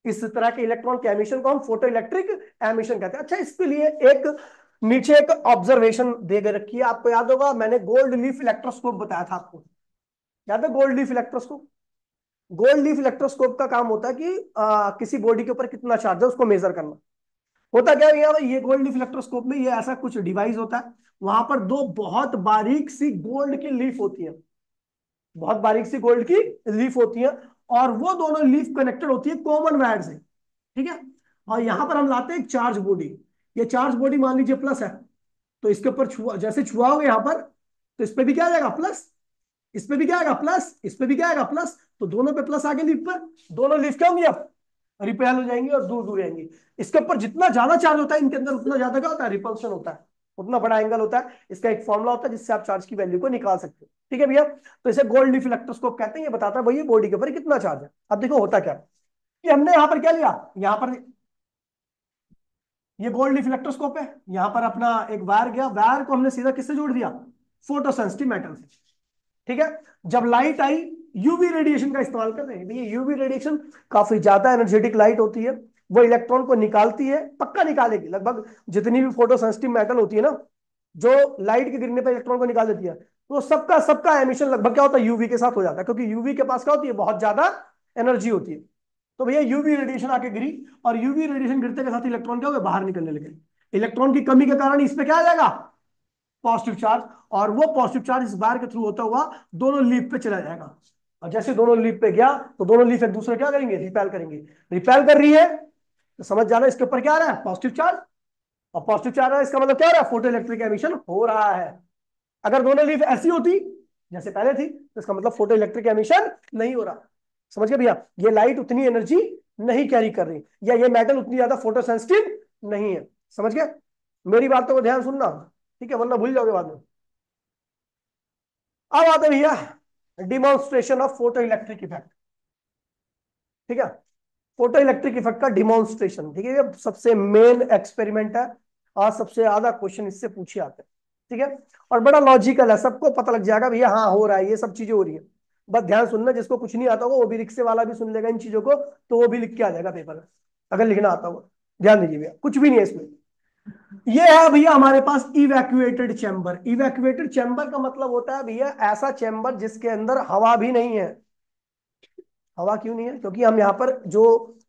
इस तरह के इलेक्ट्रॉन के एमिशन को हम फोटो इलेक्ट्रिक एमिशन कहते हैं। अच्छा, इसके लिए एक नीचे एक ऑब्जर्वेशन दे के रखी है, आपको याद होगा, मैंने गोल्ड लीफ इलेक्ट्रोस्कोप बताया था आपको, याद है? Gold leaf electroscope, gold leaf electroscope का काम होता है कि किसी बॉडी के ऊपर कितना चार्ज है उसको मेजर करना। होता क्या है भाई, ये गोल्ड लीफ इलेक्ट्रोस्कोप में ये ऐसा कुछ डिवाइस होता है, वहां पर दो बहुत बारीक सी गोल्ड की लीफ होती है, बहुत बारीक सी गोल्ड की लीफ होती है, और वो दोनों लीफ कनेक्टेड होती है कॉमन वायर से, ठीक है? और यहां पर हम लाते हैं एक चार्ज बॉडी, ये चार्ज बॉडी मान लीजिए प्लस है, तो इसके ऊपर छुआ, जैसे छुआओगे यहां पर, तो इस पे भी क्या आ जाएगा? प्लस। इस पे भी क्या आएगा? प्लस। इस पे भी क्या आएगा? प्लस। तो दोनों पे प्लस आगे लीफ पर, दोनों लीफ क्या होंगी? अब रिपेल हो जाएंगी और दूर दूर जाएंगी। इसके ऊपर जितना ज्यादा चार्ज होता है इनके अंदर, उतना ज्यादा क्या होता है? रिपल्शन होता है, उतना बड़ा एंगल होता है। इसका एक फॉर्मुला होता है जिससे आप चार्ज की वैल्यू को निकाल सकते हो, ठीक है भैया? तो इसे गोल्ड लीफ इलेक्ट्रोस्कोप कहते हैं, ये बताता है भाई बॉडी के ऊपर कितना चार्ज है। अब देखो होता क्या है कि हमने यहाँ पर क्या लिया, यहाँ पर ये गोल्ड लीफ इलेक्ट्रोस्कोप है, यहाँ पर अपना एक वायर गया, वायर को हमने सीधा किससे जोड़ दिया? फोटो सेंसिटिव मेटल से, ठीक है? जब लाइट आई, यूवी रेडिएशन का इस्तेमाल कर रहे हैं भैया, यूवी रेडिएशन काफी ज्यादा एनर्जेटिक लाइट होती है, वो इलेक्ट्रॉन को निकालती है, पक्का निकालेगी, लगभग जितनी भी फोटो सेंसिटिव मेटल होती है ना, जो लाइट के गिरने पर इलेक्ट्रॉन को निकाल देती है, तो सबका सबका एमिशन लगभग क्या होता है? यूवी के साथ हो जाता है, क्योंकि यूवी के पास क्या होती है? बहुत ज्यादा एनर्जी होती है। तो भैया यूवी रेडिएशन आके गिरी, और यूवी रेडिएशन गिरते के साथ इलेक्ट्रॉन क्या हो गया? बाहर निकलने लगे। इलेक्ट्रॉन की कमी के कारण इस पे क्या आ जाएगा? पॉजिटिव चार्ज, और वो पॉजिटिव चार्ज इस बार के थ्रू होता हुआ दोनों लीफ पे चला जाएगा, और जैसे दोनों लीफ पे गया तो दोनों लीफ एक दूसरे क्या करेंगे? रिपेल करेंगे। रिपेल कर रही है तो समझ जाना इसके ऊपर क्या आ रहा है? Positive charge. और पॉजिटिव चार्ज है, इसका मतलब क्या हो रहा है? फोटो इलेक्ट्रिक एमिशन हो रहा है। अगर दोनों लीफ ऐसी होती जैसे पहले थी, तो इसका मतलब फोटो इलेक्ट्रिक एमिशन नहीं हो रहा। समझ गए भैया? ये लाइट उतनी एनर्जी नहीं कैरी कर रही, या ये मेटल उतनी ज्यादा फोटो सेंसिटिव नहीं है। समझ गए? मेरी बातों को ध्यान सुनना, ठीक है, वरना भूल जाओगे बाद में। अब आते हैं भैया demonstration of photo electric effect, ठीक है? फोटो इलेक्ट्रिक इफेक्ट का डिमॉन्स्ट्रेशन, ठीक है, ये सबसे मेन एक्सपेरिमेंट है, और सबसे ज्यादा क्वेश्चन इससे पूछे आते हैं, ठीक है? और बड़ा लॉजिकल है, सबको पता लग जाएगा भैया, हाँ हो रहा है, ये सब चीजें हो रही है। बस ध्यान सुनना, जिसको कुछ नहीं आता होगा वो भी, रिक्शे वाला भी सुन लेगा इन चीजों को, तो वो भी लिख के आ जाएगा पेपर में, अगर लिखना आता होगा। ध्यान दीजिए भैया, कुछ भी नहीं है इसमें। ये है भैया हमारे पास इवैक्यूएटेड चैम्बर। इवैक्यूएटेड चैम्बर का मतलब होता है भैया ऐसा चैम्बर जिसके अंदर हवा भी नहीं है। हवा क्यों नहीं है? क्योंकि हम यहाँ पर जो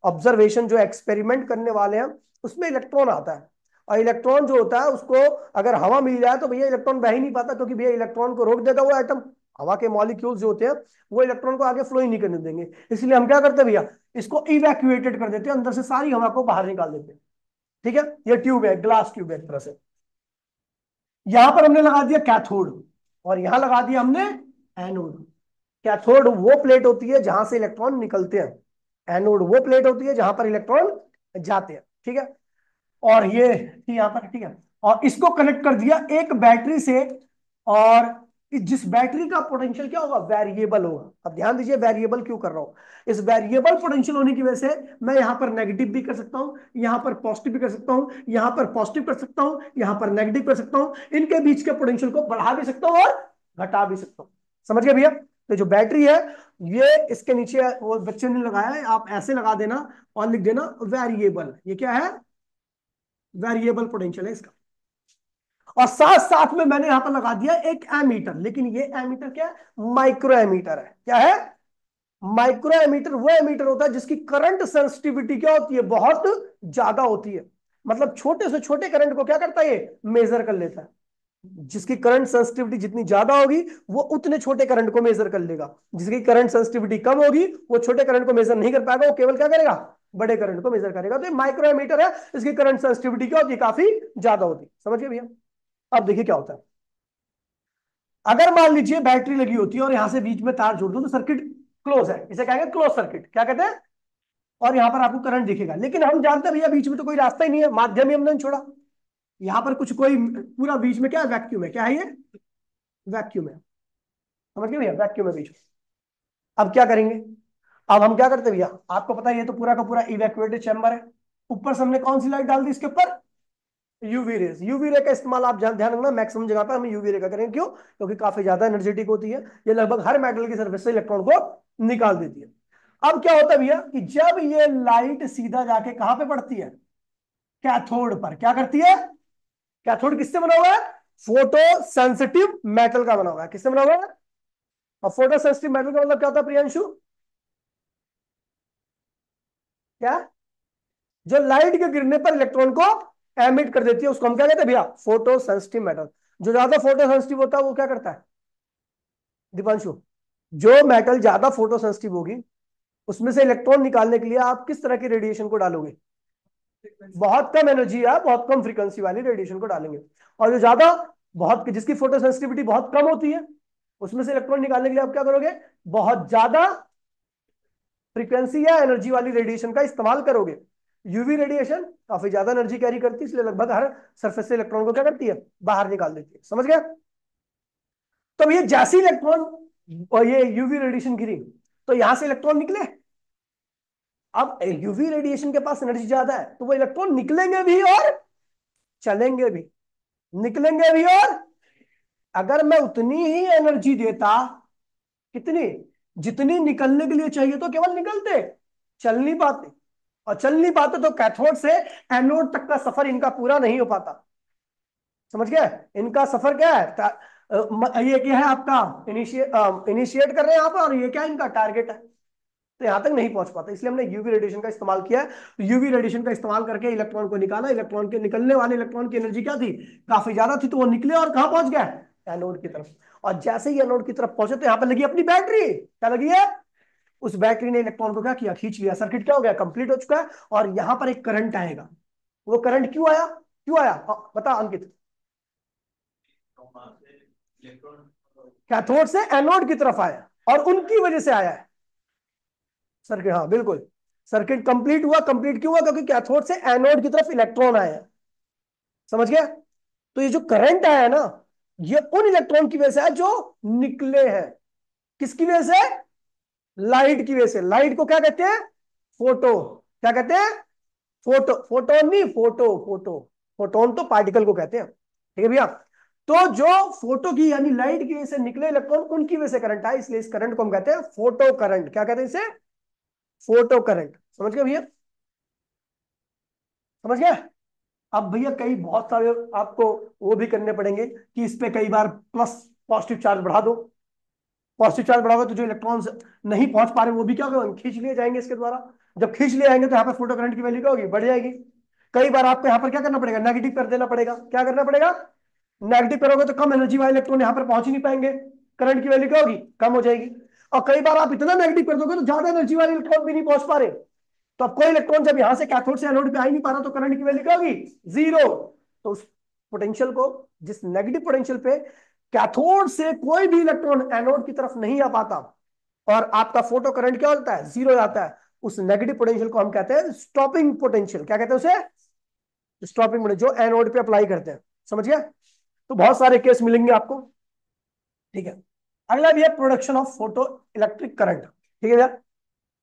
ऑब्जर्वेशन, जो एक्सपेरिमेंट करने वाले हैं, उसमें इलेक्ट्रॉन आता है, और इलेक्ट्रॉन जो होता है उसको अगर हवा मिल जाए तो भैया इलेक्ट्रॉन बह ही नहीं पाता, क्योंकि भैया इलेक्ट्रॉन को रोक देगा वो एटम, हवा के मॉलिक्यूल्स जो होते हैं वो इलेक्ट्रॉन को आगे फ्लो ही नहीं करने देंगे। इसलिए हम क्या करते हैं भैया? इसको इवैक्यूएटेड कर देते हैं, अंदर से सारी हवा को बाहर निकाल देते हैं, ठीक है? ये ट्यूब है, ग्लास ट्यूब है एक तरह से। यहां पर हमने लगा दिया कैथोड, और यहां लगा दिया हमने एनोड। कैथोड वो प्लेट होती है जहां से इलेक्ट्रॉन निकलते हैं, एनोड वो प्लेट होती है जहां पर इलेक्ट्रॉन जाते हैं, ठीक है। और ये थी यहाँ पर, ठीक है। और इसको कनेक्ट कर दिया एक बैटरी से, और जिस बैटरी का पोटेंशियल क्या होगा, वेरिएबल होगा। अब ध्यान दीजिए, वेरिएबल क्यों कर रहा हूं, इस वेरिएबल पोटेंशियल होने की वजह से मैं यहां पर नेगेटिव भी कर सकता हूं, यहां पर पॉजिटिव भी कर सकता हूं, यहां पर पॉजिटिव कर सकता हूं, यहां पर नेगेटिव कर सकता हूं, इनके बीच के पोटेंशियल को बढ़ा भी सकता हूं और घटा भी सकता हूं। समझ गए भैया? तो जो बैटरी है, ये इसके नीचे वो बच्चे ने लगाया है, आप ऐसे लगा देना और लिख देना वेरिएबल। ये क्या है, वेरिएबल पोटेंशियल है इसका। और साथ साथ में मैंने यहां पर लगा दिया एक एमीटर, लेकिन ये एमीटर क्या है, माइक्रो एमीटर है। क्या है, माइक्रो एमीटर वो एमीटर होता है जिसकी करंट सेंसिटिविटी क्या होती है, बहुत ज्यादा होती है। मतलब छोटे से छोटे करंट को क्या करता है, ये मेजर कर लेता है। जिसकी करंट सेंसिटिविटी जितनी ज्यादा होगी वो उतने छोटे करंट को मेजर कर लेगा, जिसकी करंट सेंसिटिविटी कम होगी वो छोटे करंट को मेजर नहीं कर पाएगा, वो केवल क्या करेगा, बड़े करंट को मेजर करेगा। तो ये माइक्रो एमीटर है, इसकी करंट सेंसिटिविटी क्या होती है, काफी ज्यादा होती है। समझ गए भैया? अब देखिए क्या होता है, अगर मान लीजिए बैटरी लगी होती है और यहां से बीच में तार जोड़ दो तो सर्किट क्लोज है, इसे कहेंगे क्लोज सर्किट। क्या कहते हैं? और यहां पर आपको करंट दिखेगा, लेकिन हम जानते हैं भैया बीच में तो कोई रास्ता ही नहीं है, माध्यम ही हमने नहीं छोड़ा। यहां पर कुछ कोई पूरा बीच में क्या है, वैक्यूम है। क्या है ये, वैक्यूम है। समझ गए भैया, वैक्यूम है बीच में। अब क्या करेंगे, अब हम क्या करते हैं भैया, आपको पता है ये तो पूरा का पूरा इवैक्यूएटेड चैम्बर है। ऊपर से हमने कौन सी लाइट डाल दी इसके ऊपर, यूवी रेज। यूवी रे का इस्तेमाल आप ध्यान रखना, मैक्सिमम जगह पर हम यूवी रे का करेंगे। क्यों? क्योंकि काफी ज्यादा एनर्जेटिक होती है, ये लगभग हर मेटल की सरफेस से इलेक्ट्रॉन को निकाल देती है। अब क्या होता है भैया कि जब ये लाइट सीधा जाके कहां पे पड़ती है, कैथोड पर। क्या करती है, कैथोड किससे बना हुआ है, फोटो सेंसिटिव मेटल का बना हुआ है। किससे बना हुआ है, और फोटो सेंसिटिव मेटल का मतलब क्या होता है प्रियांशु, क्या, जो लाइट के गिरने पर इलेक्ट्रॉन को एमिट कर देती है, उसको हम क्या कहते हैं भैया, फोटो सेंसिटिव मेटल। जो ज्यादा फोटो सेंसिटिव होता है वो क्या करता है दीपांशु, जो मेटल ज्यादा फोटो सेंसिटिव होगी उसमें से इलेक्ट्रॉन निकालने के लिए आप किस तरह की रेडिएशन को डालोगे, बहुत कम एनर्जी या बहुत कम फ्रीक्वेंसी वाली रेडिएशन को डालेंगे। और जो ज्यादा, बहुत, जिसकी फोटो सेंसिटिविटी बहुत कम होती है, उसमें से इलेक्ट्रॉन निकालने के लिए आप क्या करोगे, बहुत ज्यादा फ्रीक्वेंसी या एनर्जी वाली रेडिएशन का इस्तेमाल करोगे। यूवी रेडिएशन काफी ज्यादा एनर्जी कैरी करती है, इसलिए लगभग हर सरफेस से इलेक्ट्रॉन को क्या करती है, बाहर निकाल देती है। समझ गया? तो ये जैसे इलेक्ट्रॉन और ये यूवी रेडिएशन गिरी तो यहां से इलेक्ट्रॉन निकले। अब यूवी रेडिएशन के पास एनर्जी ज्यादा है तो वो इलेक्ट्रॉन निकलेंगे भी और चलेंगे भी, निकलेंगे भी और, अगर मैं उतनी ही एनर्जी देता, कितनी, जितनी निकलने के लिए चाहिए तो केवल निकलते, चल नहीं पाते। और चल नहीं पाते तो कैथोड से एनोड तक का सफर इनका पूरा नहीं हो पाता। समझ गए? इनका सफर क्या है, ये क्या है आपका इनिशिएट इनिशिएट कर रहे हैं यहाँ पर, और ये क्या है, इनका टारगेट है। तो यहां तक नहीं पहुंच पाता, इसलिए हमने यूवी रेडिएशन का इस्तेमाल किया है। तो यूवी रेडिएशन का इस्तेमाल करके इलेक्ट्रॉन को निकाला, इलेक्ट्रॉन के निकलने वाले इलेक्ट्रॉन की एनर्जी क्या थी, काफी ज्यादा थी, तो वो निकले और कहां पहुंच गए, एनोड की तरफ। और जैसे ही एनोड की तरफ पहुंचे तो यहाँ पर लगी अपनी बैटरी। क्या लगी है, उस बैटरी ने इलेक्ट्रॉन को क्या किया, खींच लिया। सर्किट क्या हो गया, कंप्लीट हो चुका है। और यहां पर एक करंट आएगा। वो करंट क्यों आया, क्यों आया, बता अंकित। कैथोड से एनोड की तरफ आया और उनकी वजह से आया है सर्किट। हाँ बिल्कुल, सर्किट कंप्लीट हुआ। कंप्लीट क्यों हुआ, क्योंकि कैथोड से एनोड की तरफ इलेक्ट्रॉन आया। समझ गया? तो ये जो करंट आया है ना, ये उन इलेक्ट्रॉन की वजह से है जो निकले हैं। किसकी वजह से, लाइट की वजह से। लाइट को क्या कहते हैं, फोटो। क्या कहते हैं, फोटो। फोटोन नहीं, फोटो, फोटो। फोटोन तो पार्टिकल को कहते हैं, ठीक है भैया। तो जो फोटो की यानी लाइट की वजह से निकले इलेक्ट्रॉन, उनकी वजह से करंट आए, इसलिए इस करंट को हम कहते हैं फोटो करंट। क्या कहते हैं इसे, फोटो करंट। समझ गए भैया, समझ गए? अब भैया कई बहुत सारे आपको वो भी करने पड़ेंगे कि इस पे कई बार प्लस पॉजिटिव चार्ज बढ़ा दो। पॉजिटिव चार्ज बढ़ाओगे तो जो इलेक्ट्रॉन्स नहीं पहुंच पा रहे वो भी क्या होगा, खींच लिए जाएंगे इसके द्वारा। जब खींच लिए आएंगे तो यहाँ पर फोटो करंट की वैल्यू क्या होगी, बढ़ जाएगी। कई बार आपको यहाँ पर क्या करना पड़ेगा, नेगेटिव कर देना पड़ेगा। क्या करना पड़ेगा, नेगेटिव करोगे तो कम एनर्जी वाले इलेक्ट्रॉन यहाँ पर पहुंच ही नहीं पाएंगे, करंट की वैल्यू क्या होगी, कम हो जाएगी। और कई बार आप इतना नेगेटिव कर दोगे तो ज्यादा एनर्जी वाले इलेक्ट्रॉन भी नहीं पहुंच पा रहे, तो अब कोई इलेक्ट्रॉन जब यहां से कैथोड से एनोड पे आ ही नहीं पा रहा तो करंट की वैल्यू क्या होगी, जीरो। तो उस पोटेंशियल को, जिस नेगेटिव पोटेंशियल पे कैथोड से कोई भी इलेक्ट्रॉन एनोड की तरफ नहीं आ पाता, और आपका फोटो करंट क्या होता है, जीरो जाता है। उस नेगेटिव पोटेंशियल को हम कहते हैं स्टॉपिंग पोटेंशियल। क्या कहते हैं उसे? स्टॉपिंग पोटेंशियल, जो एनोड पे अप्लाई करते हैं। समझ गया? तो बहुत सारे केस मिलेंगे आपको। ठीक है। अगला भी है production of photo electric current. ठीक है भैया।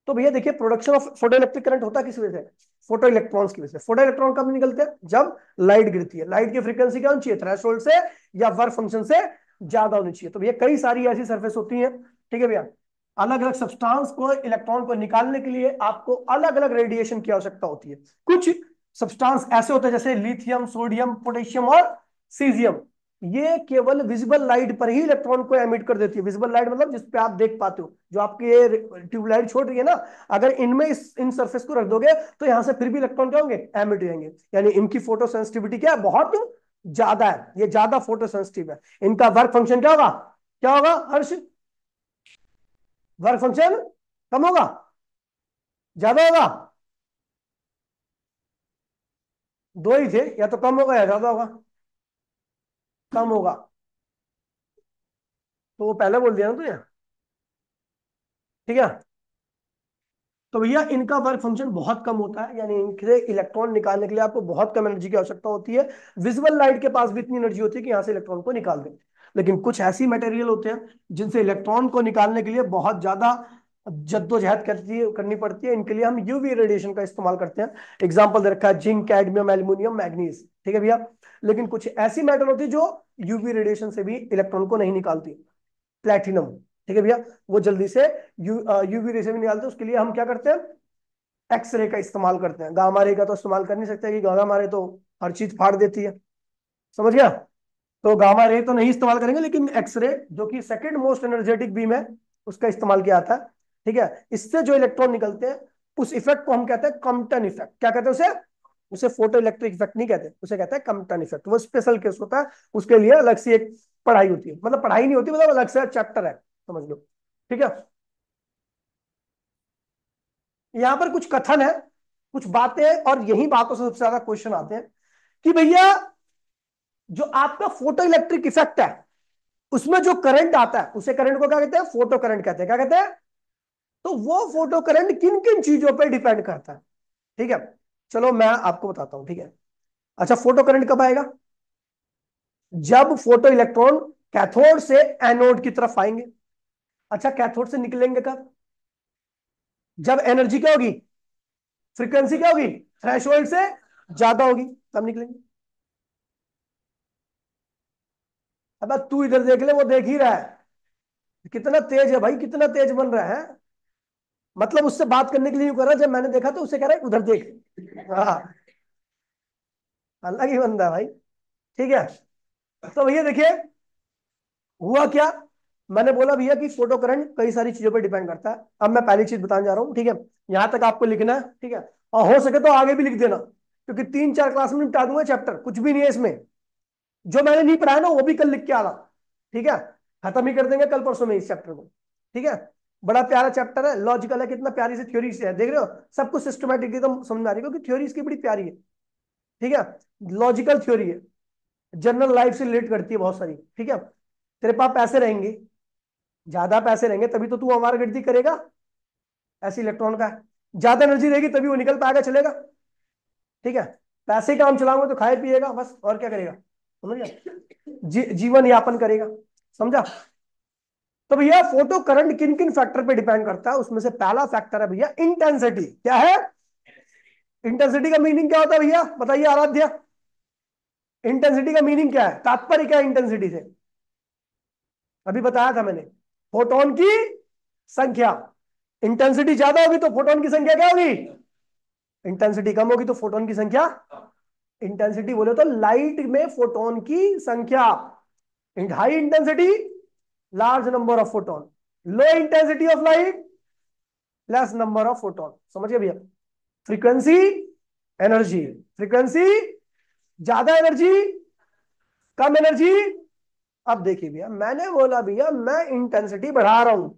तो भैया देखिए, production of photo electric current होता है किस वजह से? फोटो इलेक्ट्रॉन्स की वजह से। फोटो इलेक्ट्रॉन कब निकलते हैं? जब लाइट गिरती है। लाइट की फ्रीक्वेंसी क्या होनी चाहिए? थ्रेशोल्ड से या वर्क फंक्शन से ज्यादा होनी चाहिए। तो भैया कई सारी ऐसी सरफेस होती है, ठीक है भैया, अलग अलग सब्सटेंस को, इलेक्ट्रॉन को निकालने के लिए आपको अलग अलग रेडिएशन की आवश्यकता होती है। कुछ सब्सटेंस ऐसे होते हैं जैसे लिथियम, सोडियम, पोटेशियम और सीजियम, ये केवल विजिबल लाइट पर ही इलेक्ट्रॉन को एमिट कर देती है। विजिबल लाइट मतलब जिस पे आप देख पाते हो, जो आपकी ये ट्यूबलाइट छोड़ रही है ना, अगर इनमें इन सरफेस को रख दोगे तो यहां से फिर भी इलेक्ट्रॉन क्या होंगे? एमिट होंगे। यानी इनकी फोटो सेंसिटिविटी क्या है? बहुत ज्यादा है, ये ज्यादा फोटो सेंसिटिव है। इनका वर्क फंक्शन क्या होगा? क्या होगा हर्ष? वर्क फंक्शन कम होगा, ज्यादा होगा? दो ही थे, या तो कम होगा या ज्यादा होगा। कम होगा, तो वो पहले बोल दिया ना तुझे। ठीक है। तो भैया इनका वर्क फंक्शन बहुत कम होता है, यानी इनसे इलेक्ट्रॉन निकालने के लिए आपको बहुत कम एनर्जी की आवश्यकता होती है। विजुअल लाइट के पास भी इतनी एनर्जी होती है कि यहां से इलेक्ट्रॉन को निकाल दें। लेकिन कुछ ऐसी मटेरियल होते हैं जिनसे इलेक्ट्रॉन को निकालने के लिए बहुत ज्यादा जद्दोजहद करनी पड़ती है। इनके लिए हम यूवी रेडिएशन का इस्तेमाल करते हैं। एग्जाम्पल दे रखा है जिंक, कैडमियम, एल्यूमिनियम, मैग्नीज। ठीक है भैया। लेकिन कुछ ऐसी मेटल होती है जो यूवी रेडिएशन से भी इलेक्ट्रॉन को नहीं निकालती। प्लेटिनम, ठीक है भैया, वो जल्दी से यूवी रे से भी निकालते हैं। उसके लिए हम क्या करते हैं? एक्सरे का इस्तेमाल करते हैं। गामा रे का तो इस्तेमाल कर नहीं सकते कि गामा रे तो हर चीज फाड़ देती है। समझ गया? तो गामा रे तो नहीं इस्तेमाल करेंगे, लेकिन एक्सरे जो कि सेकंड मोस्ट एनर्जेटिक बीम है, उसका इस्तेमाल किया जाता है। ठीक है। इससे जो इलेक्ट्रॉन निकलते हैं, उस इफेक्ट को हम कहते हैं कम्पटन इफेक्ट। क्या कहते हैं उसे? उसे फोटो इलेक्ट्रिक इफेक्ट नहीं कहते, उसे कहते हैं कम्पटन इफेक्ट। वो स्पेशल केस होता है, उसके लिए अलग से एक पढ़ाई होती है। मतलब पढ़ाई नहीं होती, मतलब अलग से चैप्टर है, समझ लो। ठीक है। यहां पर कुछ कथन है, कुछ बातें, और यही बातों से सबसे ज्यादा क्वेश्चन आते हैं कि भैया जो आपका फोटो इलेक्ट्रिक इफेक्ट है, उसमें जो करंट आता है, उसे करंट को क्या कहते हैं? फोटो करंट कहते हैं। क्या कहते हैं? तो वो फोटो करंट किन किन चीजों पर डिपेंड करता है? ठीक है, चलो मैं आपको बताता हूं। ठीक है। अच्छा, फोटो करंट कब आएगा? जब फोटो इलेक्ट्रॉन कैथोड से एनोड की तरफ आएंगे। अच्छा, कैथोड से निकलेंगे कब? जब एनर्जी क्या होगी? फ्रीक्वेंसी क्या होगी? थ्रेशोल्ड से ज्यादा होगी, तब निकलेंगे। अब तू इधर देख ले, वो देख ही रहा है। कितना तेज है भाई, कितना तेज बन रहा है। मतलब उससे बात करने के लिए यूं कर रहा है, जब मैंने देखा तो उसे कह रहा है उधर देख। हाँ, अलग ही बंदा है भाई। ठीक है। तो भैया देखिए, हुआ क्या। मैंने बोला भैया कि फोटो करंट कई सारी चीजों पर डिपेंड करता है। अब मैं पहली चीज बताने जा रहा हूँ। ठीक है। यहां तक आपको लिखना है। ठीक है। और हो सके तो आगे भी लिख देना, क्योंकि 3-4 क्लास में निपटा दूंगा चैप्टर, कुछ भी नहीं है इसमें। जो मैंने नहीं पढ़ाया ना, वो भी कल लिख के आना। ठीक है। खत्म ही कर देंगे कल परसों में इस चैप्टर को। ठीक है। बड़ा प्यारा चैप्टर है, लॉजिकल है, कितना प्यारी से थ्योरी से है, देख रहे हो? सब कुछ सिस्टमैटिक एकदम समझ में आ रही है, क्योंकि थ्योरी इसकी बड़ी प्यारी है। ठीक है। लॉजिकल थ्योरी है, जनरल लाइफ से रिलेट करती है बहुत सारी। ठीक है। तेरे पास पैसे रहेंगे, ज्यादा पैसे रहेंगे तभी तो तू हमारा गिनती करेगा। ऐसे इलेक्ट्रॉन का है, ज्यादा एनर्जी रहेगी तभी वो निकल पाएगा, चलेगा। ठीक है। पैसे काम चलाऊंगा तो खाए पिएगा बस, और क्या करेगा? समझ गया? जीवन यापन करेगा। समझा? तो भैया फोटो करंट किन किन फैक्टर पे डिपेंड करता है, उसमें से पहला फैक्टर है भैया इंटेंसिटी। क्या है? इंटेंसिटी का मीनिंग क्या होता है भैया, बताइए आराध्या। इंटेंसिटी का मीनिंग क्या है, तात्पर्य क्या है इंटेंसिटी से? अभी बताया था मैंने, फोटोन की संख्या। इंटेंसिटी ज्यादा होगी तो फोटोन की संख्या क्या होगी? इंटेंसिटी कम होगी तो फोटोन की संख्या। इंटेंसिटी बोले तो लाइट में फोटोन की संख्या। High intensity, large number of photon. Low intensity of light, less number of photon. समझिए भैया? Frequency, energy. फ्रीक्वेंसी, ज्यादा एनर्जी, कम एनर्जी। अब देखिए भैया, मैंने बोला भैया मैं इंटेंसिटी बढ़ा रहा हूं,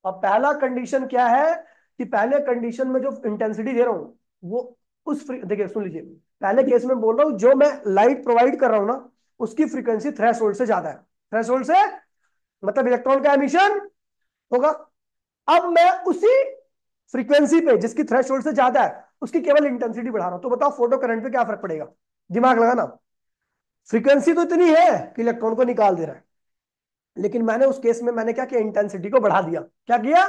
और पहला कंडीशन क्या है कि पहले कंडीशन में जो इंटेंसिटी दे रहा हूं वो देखिए सुन लीजिए, पहले केस में बोल रहा हूं जो मैं लाइट प्रोवाइड कर रहा हूं ना, उसकी फ्रीक्वेंसी थ्रेशोल्ड से ज्यादा है। थ्रेशोल्ड से मतलब इलेक्ट्रॉन का एमिशन होगा। अब मैं उसी फ्रीक्वेंसी पे जिसकी थ्रेशोल्ड से ज्यादा है उसकी केवल इंटेंसिटी बढ़ा रहा हूं, तो बताओ फोटो करंट पे क्या फर्क पड़ेगा? दिमाग लगाना। फ्रीक्वेंसी तो इतनी है कि इलेक्ट्रॉन को निकाल दे रहा है, लेकिन मैंने उस केस में मैंने क्या किया, इंटेंसिटी को बढ़ा दिया। क्या किया?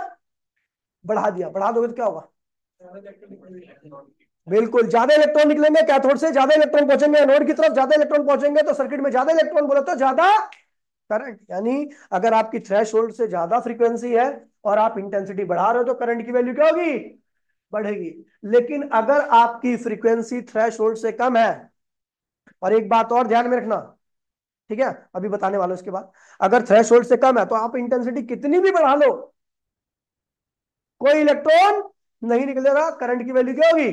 बढ़ा दिया। बढ़ा दोगे तो क्या होगा? बिल्कुल, ज्यादा इलेक्ट्रॉन निकलेंगे कैथोड से, ज्यादा इलेक्ट्रॉन पहुंचेंगे एनोड की तरफ, ज्यादा इलेक्ट्रॉन पहुंचेंगे तो सर्किट में ज्यादा इलेक्ट्रॉन, बोला तो ज्यादा करंट। यानी अगर आपकी थ्रेशोल्ड से ज्यादा फ्रीक्वेंसी है और आप इंटेंसिटी बढ़ा रहे हो तो करंट की वैल्यू क्या होगी? बढ़ेगी। लेकिन अगर आपकी फ्रीक्वेंसी थ्रेशोल्ड से कम है, और एक बात और ध्यान में रखना, ठीक है, अभी बताने वाला हूं इसके बाद, अगर थ्रेशोल्ड से कम है तो आप इंटेंसिटी कितनी भी बढ़ा लो, कोई इलेक्ट्रॉन नहीं निकलेगा, करंट की वैल्यू क्या होगी?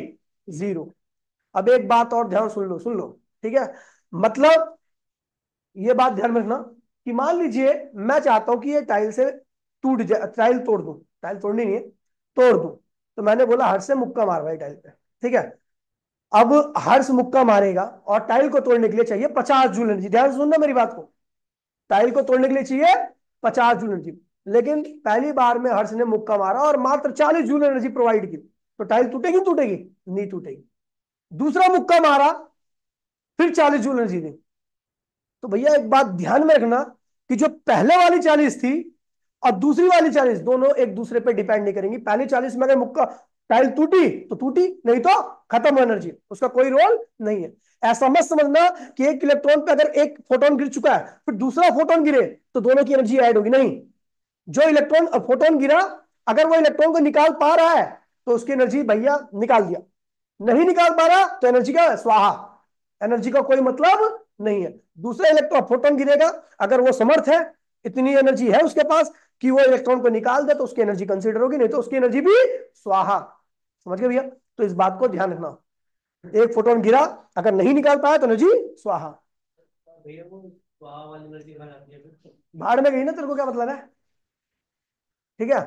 जीरो। अब एक बात और ध्यान सुन लो, सुन लो, ठीक है? मतलब ये बात ध्यान में रखना कि मान लीजिए मैं चाहता हूं कि ये टाइल से टूट जाए, टाइल तोड़ दूं, टाइल तोड़नी नहीं है, तोड़ दूं, तो मैंने बोला हर्ष से मुक्का मार भाई टाइल पे, ठीक है? अब हर्ष मुक्का मारेगा और टाइल को तोड़ने के लिए चाहिए 50 जूल एनर्जी। ध्यान से सुनना मेरी बात को, टाइल को तोड़ने के लिए चाहिए 50 जूल एनर्जी। लेकिन पहली बार में हर्ष ने मुक्का मारा और मात्र 40 जूल एनर्जी प्रोवाइड की, तो टाइल टूटेगी? टूटेगी नहीं? टूटेगी। दूसरा मुक्का मारा, फिर 40 जूल एनर्जी दी। तो भैया एक बात ध्यान में रखना कि जो पहले वाली 40 थी और दूसरी वाली 40 दोनों एक दूसरे पे डिपेंड नहीं करेंगी। पहली 40 में अगर मुक्का टाइल टूटी तो टूटी, नहीं तो खत्म एनर्जी, उसका कोई रोल नहीं है। ऐसा मत समझना कि एक इलेक्ट्रॉन पे अगर एक फोटोन गिर चुका है फिर दूसरा फोटोन गिरे तो दोनों की एनर्जी ऐड होगी, नहीं। जो इलेक्ट्रॉन फोटोन गिरा, अगर वो इलेक्ट्रॉन को निकाल पा रहा है तो उसकी एनर्जी भैया निकाल दिया, नहीं निकाल पा रहा तो एनर्जी का स्वाहा, एनर्जी का कोई मतलब नहीं है। दूसरा इलेक्ट्रॉन फोटोन गिरेगा, अगर वो समर्थ है, इतनी एनर्जी है उसके पास कि वो इलेक्ट्रॉन को निकाल दे तो उसकी एनर्जी कंसीडर होगी, नहीं तो उसकी एनर्जी भी स्वाहा। समझ गए भैया? तो इस बात को ध्यान रखना, एक फोटोन गिरा, अगर नहीं निकाल पाया तो एनर्जी स्वाहा। भाड़ में गई ना, तेरे को क्या मतलब है? ठीक है,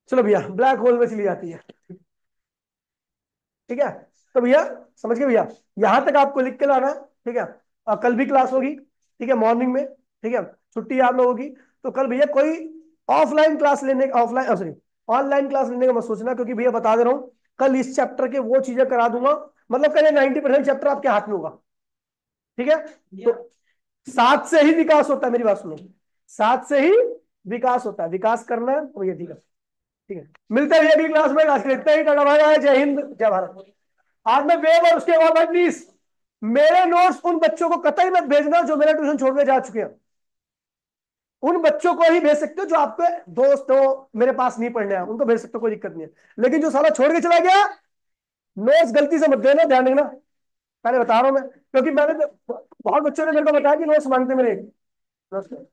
चलो भैया, ब्लैक होल में चली जाती है, ठीक है? तो भैया समझ गए भैया, यहां तक आपको लिख के लाना है, ठीक है? और कल भी क्लास होगी, ठीक है, मॉर्निंग में, ठीक है? छुट्टी आप लोगों की, तो कल भैया कोई ऑफलाइन क्लास लेने, ऑफलाइन सॉरी ऑनलाइन क्लास लेने का मत सोचना, क्योंकि भैया बता दे रहा हूँ कल इस चैप्टर के वो चीजें करा दूंगा, मतलब कल 90% चैप्टर आपके हाथ में होगा, ठीक है? तो साथ से ही विकास होता है, मेरी बात सुनो, साथ से ही विकास होता है, विकास करना है तो भैया, ठीक है? ठीक है, मिलते हैं भैया अगली क्लास में, क्लास देखते हैं। टाटा बाय बाय, जय हिंद जय भारत। आज मैं वेब और उसके बाद भाई प्लीज मेरे नोट्स उन बच्चों को कतई मत भेजना जो मेरा ट्यूशन छोड़ के जा चुके हैं, उन बच्चों को ही भेज सकते हो जो आपके दोस्त हो, मेरे पास नहीं पढ़ने आए, उनको भेज सकते हो, कोई दिक्कत नहीं है। लेकिन जो साला छोड़ के चला गया, नोट्स गलती से मत देना, ध्यान रखना, पहले बता रहा हूं मैं, क्योंकि मैंने बहुत बच्चों ने मेरे को बताया कि नोट्स मांगते मेरे। नमस्कार।